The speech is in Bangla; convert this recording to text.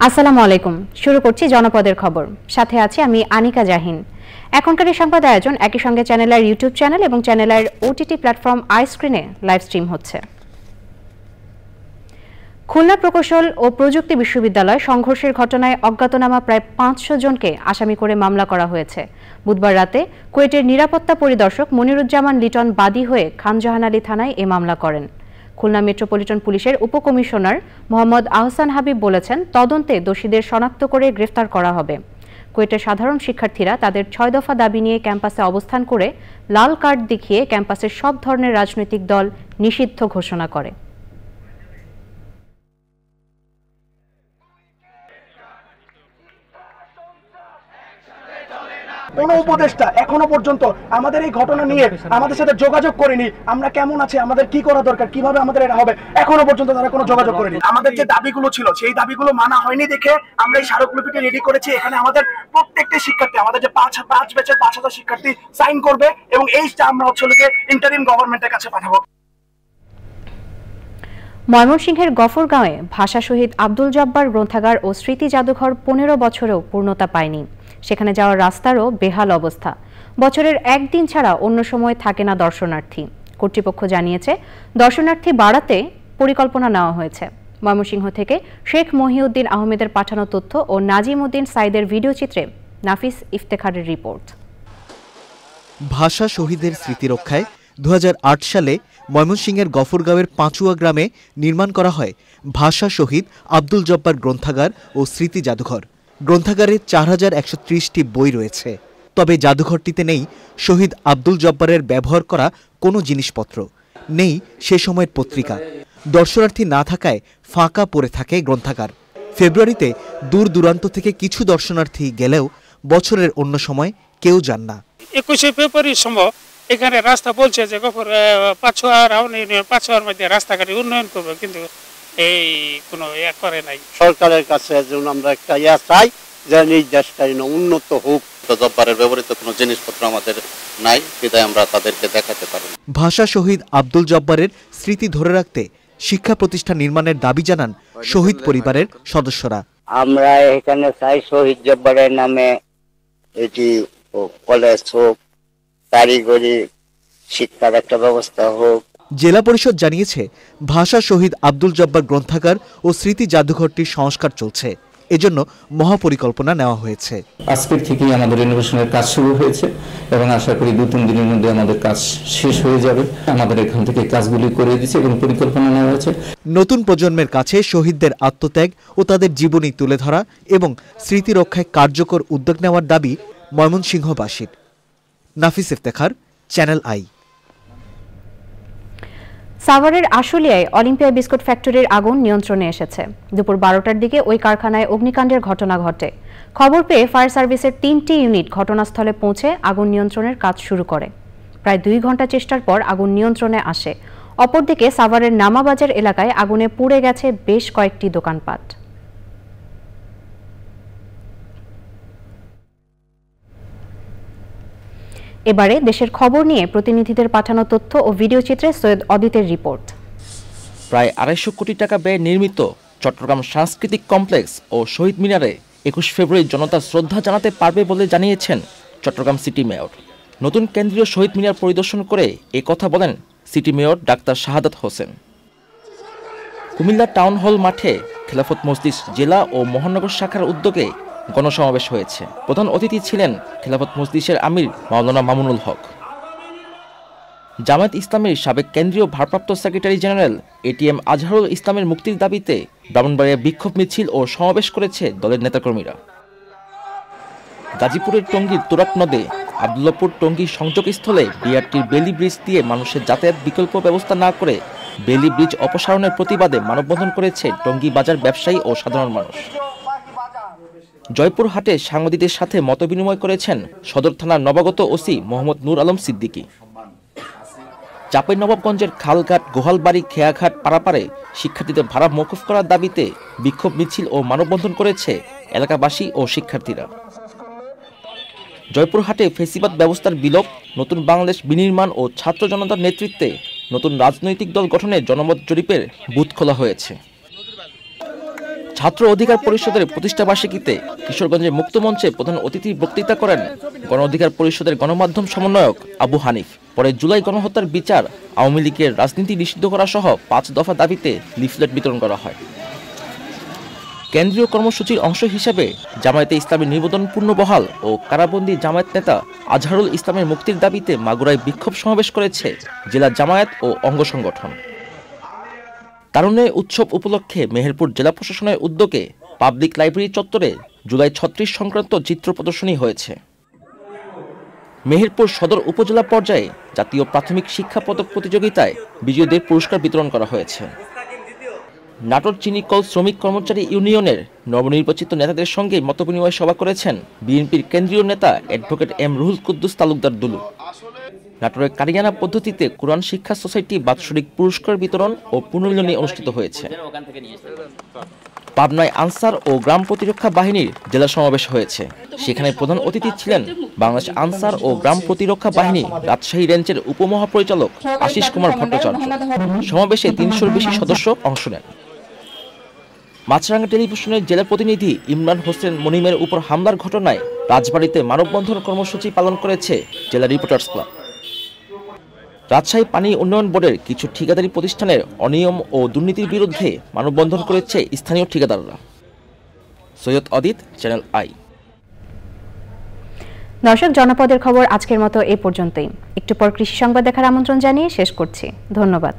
আসসালামু আলাইকুম। শুরু করছি জনপদের খবর। সাথে আছি আমি আনিকা জাহিন। এখনকার এই সংবাদ আয়োজন একই সঙ্গে চ্যানেলের ইউটিউব চ্যানেল এবং চ্যানেলের ওটিটি প্ল্যাটফর্ম আইস্ক্রিনে লাইভ স্ট্রিম হচ্ছে। খুলনা প্রকৌশল ও প্রযুক্তি বিশ্ববিদ্যালয় সংঘর্ষের ঘটনায় অজ্ঞাতনামা প্রায় ৫০০ জনকে আসামি করে মামলা করা হয়েছে। বুধবার রাতে কুয়েটের নিরাপত্তা পরিদর্শক মনিরুজ্জামান লিটন বাদী হয়ে খানজাহান আলী থানায় এ মামলা করেন। খুলনা মেট্রোপলিটন পুলিশের উপকমিশনার মোহাম্মদ আহসান হাবিব বলেছেন, তদন্তে দোষীদের শনাক্ত করে গ্রেফতার করা হবে। কুয়েটের সাধারণ শিক্ষার্থীরা তাদের ৬ দফা দাবি নিয়ে ক্যাম্পাসে অবস্থান করে লাল কার্ড দেখিয়ে ক্যাম্পাসের সব ধরনের রাজনৈতিক দল নিষিদ্ধ ঘোষণা করে। কোন উপদেষ্টা এখনো পর্যন্ত আমাদের এই ঘটনা নিয়ে আমাদের সাথে যোগাযোগ করেনি। আমরা কেমন আছি, আমাদের কি করা দরকার, কিভাবে আমাদের এটা হবে, এখনো পর্যন্ত তারা কোনো যোগাযোগ করেনি। আমাদের যে দাবিগুলো ছিল সেই দাবিগুলো মানা হয়নি দেখে আমরা এই স্মারকলিপিটি রেডি করেছি। এখানে আমাদের প্রত্যেকটা শিক্ষার্থী, আমাদের যে ৫ ব্যাচের ৫,০০০ শিক্ষার্থী সাইন করবে এবং এইটা আমরা ইন্টারিম গভর্নমেন্টের কাছে পাঠাবো। ময়মনসিংহের গফরগাঁওয়ে ভাষা শহীদ আব্দুল জব্বার গ্রন্থাগার ও স্মৃতি জাদুঘর ১৫ বছরেও পূর্ণতা পায়নি। সেখানে যাওয়ার রাস্তারও বেহাল অবস্থা। বছরের একদিন ছাড়া অন্য সময় থাকে না দর্শনার্থী। কর্তৃপক্ষ জানিয়েছে, দর্শনার্থী বাড়াতে পরিকল্পনা নেওয়া হয়েছে। ময়মনসিংহ থেকে শেখ মহিউদ্দিন আহমেদের পাঠানো তথ্য ও নাজিম উদ্দিন সাইদের ভিডিও চিত্রে নাফিস ইফতেখারের রিপোর্ট। ভাষা শহীদের স্মৃতি রক্ষায় ২০০৮ সালে ময়মনসিংহের গফরগাঁওয়ের পাঁচুয়া গ্রামে নির্মাণ করা হয় ভাষা শহীদ আব্দুল জব্বার গ্রন্থাগার ও স্মৃতি জাদুঘর। গ্রন্থাগারে ৪,১৩০টি বই রয়েছে। তবে জাদুঘরটিতে নেই শহীদ আব্দুল জব্বারের ব্যবহার করা কোনো জিনিসপত্র, নেই সে সময়ের পত্রিকা। দর্শনার্থী না থাকায় ফাঁকা পড়ে থাকে গ্রন্থাগার। ফেব্রুয়ারিতে দূর দূরান্ত থেকে কিছু দর্শনার্থী গেলেও বছরের অন্য সময় কেউ যান না। ২১শে ফেব্রুয়ারির সময় এখানে রাস্তা বলছে যে পাঁচুয়ার মধ্যে রাস্তাঘাটে উন্নয়ন করবে, কিন্তু এই কোনো করে নাই। সরকারের কাছে যেন আমরা একটা চাই যে নির্দেশকারী উন্নত হোক। জব্বারের ব্যবহৃত কোনো জিনিসপত্র আমাদের নাই, বিধায় আমরা তাদেরকে দেখাতে পারি। ভাষা শহীদ আব্দুল জব্বারের স্মৃতি ধরে রাখতে শিক্ষা প্রতিষ্ঠান নির্মাণের দাবি জানান শহীদ পরিবারের সদস্যরা। আমরা এখানে চাই শহীদ জব্বারের নামে এটি কলেজ হোক, কারিগরি শিক্ষার একটা ব্যবস্থা হোক। জেলা পরিষদ জানিয়েছে, ভাষা শহীদ আব্দুল জব্বার গ্রন্থাগার ও স্মৃতি জাদুঘরটির সংস্কার চলছে। এজন্য মহাপরিকল্পনা নেওয়া হয়েছে। আজকের থেকেই আমাদের রিনোভেশনের কাজ শুরু হয়েছে এবং আশা করি ২-৩ দিনের মধ্যে আমাদের কাজ শেষ হয়ে যাবে। আমাদের এখান থেকে কাজগুলি করে দিয়েছে এবং পরিকল্পনা নেওয়া হয়েছে। নতুন প্রজন্মের কাছে শহীদদের আত্মত্যাগ ও তাদের জীবনী তুলে ধরা এবং স্মৃতি রক্ষায় কার্যকর উদ্যোগ নেওয়ার দাবি ময়মনসিংহবাসীর। নাফিস ইফতেখার, চ্যানেল আই। সাভারের আশুলিয়ায় অলিম্পিয়া বিস্কুট ফ্যাক্টরির আগুন নিয়ন্ত্রণে এসেছে। দুপুর ১২টার দিকে ওই কারখানায় অগ্নিকাণ্ডের ঘটনা ঘটে। খবর পেয়ে ফায়ার সার্ভিসের ৩টি ইউনিট ঘটনাস্থলে পৌঁছে আগুন নিয়ন্ত্রণের কাজ শুরু করে। প্রায় ২ ঘন্টা চেষ্টার পর আগুন নিয়ন্ত্রণে আসে। অপরদিকে সাভারের নামাবাজার এলাকায় আগুনে পুড়ে গেছে বেশ কয়েকটি দোকানপাট। এবারে দেশের খবর নিয়ে প্রতিনিধিদের পাঠানো তথ্য ও ভিডিও চিত্রে সৈয়দ অদিতের রিপোর্ট। প্রায় ২৫০ কোটি টাকা ব্যয়ে নির্মিত চট্টগ্রাম সাংস্কৃতিক কমপ্লেক্স ও শহীদ মিনারে ২১ ফেব্রুয়ারি জনতা শ্রদ্ধা জানাতে পারবে বলে জানিয়েছেন চট্টগ্রাম সিটি মেয়র। নতুন কেন্দ্রীয় শহীদ মিনার পরিদর্শন করে কথা বলেন city mayor doctor Shahadat Hossain. Comilla town hall মাঠে খেলাফত মজলিস জেলা ও মহানগর শাখার উদ্যোগে গণসমাবেশ হয়েছে। প্রধান অতিথি ছিলেন খেলাফত মজলিসের আমির মাওলানা মামুনুল হক। জামায়াত ইসলামের সাবেক কেন্দ্রীয় ভারপ্রাপ্ত সেক্রেটারি জেনারেল এটিএম আজহারুল ইসলামের মুক্তির দাবিতে ব্রাহ্মণবাড়িয়ায় বিক্ষোভ মিছিল ও সমাবেশ করেছে দলের নেতাকর্মীরা। গাজীপুরের টঙ্গীর তুরাক নদে আব্দুল্লাপুর টঙ্গী সংযোগস্থলে বিআরটির বেলি ব্রিজ দিয়ে মানুষের যাতায়াত বিকল্প ব্যবস্থা না করে বেলি ব্রিজ অপসারণের প্রতিবাদে মানববন্ধন করেছে টঙ্গী বাজার ব্যবসায়ী ও সাধারণ মানুষ। জয়পুরহাটে সাংবাদিকদের সাথে মতবিনিময় করেছেন সদর থানার নবাগত ওসি মোহাম্মদ নূর আলম সিদ্দিকী। চাঁপাইনবাবগঞ্জের খালঘাট, গোহালবাড়ি, খেয়াঘাট পারাপারে শিক্ষার্থীদের ভাড়া মওকুফ করার দাবিতে বিক্ষোভ মিছিল ও মানববন্ধন করেছে এলাকাবাসী ও শিক্ষার্থীরা। জয়পুরহাটে ফেসিবাদ ব্যবস্থার বিলোপ, নতুন বাংলাদেশ বিনির্মাণ ও ছাত্র জনতার নেতৃত্বে নতুন রাজনৈতিক দল গঠনে জনমত জরিপের বুথ খোলা হয়েছে। ছাত্র অধিকার পরিষদের প্রতিষ্ঠাবার্ষিকীতে কিশোরগঞ্জের মুক্তমঞ্চে প্রধান অতিথি বক্তৃতা করেন গণ অধিকার পরিষদের গণমাধ্যম সমন্বয়ক আবু হানিফ। পরে জুলাই গণহত্যার বিচার, আওয়ামী লীগের রাজনীতি নিষিদ্ধ করা সহ 5 দফা দাবিতে লিফলেট বিতরণ করা হয়। কেন্দ্রীয় কর্মসূচির অংশ হিসেবে জামায়াতে ইসলামের নিবেদন পূর্ণবহাল ও কারাবন্দী জামায়াত নেতা আজহারুল ইসলামের মুক্তির দাবিতে মাগুরায় বিক্ষোভ সমাবেশ করেছে জেলা জামায়াত ও অঙ্গ সংগঠন। তারুণ্যের উৎসব উপলক্ষে মেহেরপুর জেলা প্রশাসনের উদ্যোগে পাবলিক লাইব্রেরি চত্বরে জুলাই 36 সংক্রান্ত চিত্র প্রদর্শনী হয়েছে। মেহেরপুর সদর উপজেলা পর্যায়ে জাতীয় প্রাথমিক শিক্ষা পদক প্রতিযোগিতায় বিজয়ীদের পুরস্কার বিতরণ করা হয়েছে। নাটোর চিনিকল শ্রমিক কর্মচারী ইউনিয়নের নবনির্বাচিত নেতাদের সঙ্গে মতবিনিময় সভা করেছেন বিএনপির কেন্দ্রীয় নেতা অ্যাডভোকেট এম রুহুল কুদ্দুস তালুকদার দুলু। নাটোরের কারিয়ানা পদ্ধতিতে কোরআন শিক্ষা সোসাইটি বাৎসরিক পুরস্কার বিতরণ ও পুনর্মিলনী অনুষ্ঠিত হয়েছে। পাবনায় আনসার ও গ্রাম প্রতিরক্ষা বাহিনীর জেলা সমাবেশ হয়েছে। সেখানে প্রধান অতিথি ছিলেন বাংলাদেশ আনসার ও গ্রাম প্রতিরক্ষা বাহিনী রাজশাহী রেঞ্জের উপমহাপরিচালক আশিস কুমার ভট্টাচার্য। সমাবেশে 300-র বেশি সদস্য অংশ নেন। মাছরাঙ্গা টেলিভিশনের জেলা প্রতিনিধি ইমরান হোসেন মনিমের উপর হামলার ঘটনায় রাজবাড়ীতে মানববন্ধন কর্মসূচি পালন করেছে জেলা রিপোর্টার্স ক্লাব। রাজশাহী পানি উন্নয়ন বোর্ডের কিছু ঠিকাদারি প্রতিষ্ঠানের অনিয়ম ও দুর্নীতির বিরুদ্ধে মানববন্ধন করেছে স্থানীয় ঠিকাদাররা। সৈয়দ অদিত, চ্যানেল আই। দর্শক, জনপদের খবর আজকের মতো এ পর্যন্তই। একটু পর কৃষি সংবাদ দেখার আমন্ত্রণ জানিয়ে শেষ করছি। ধন্যবাদ।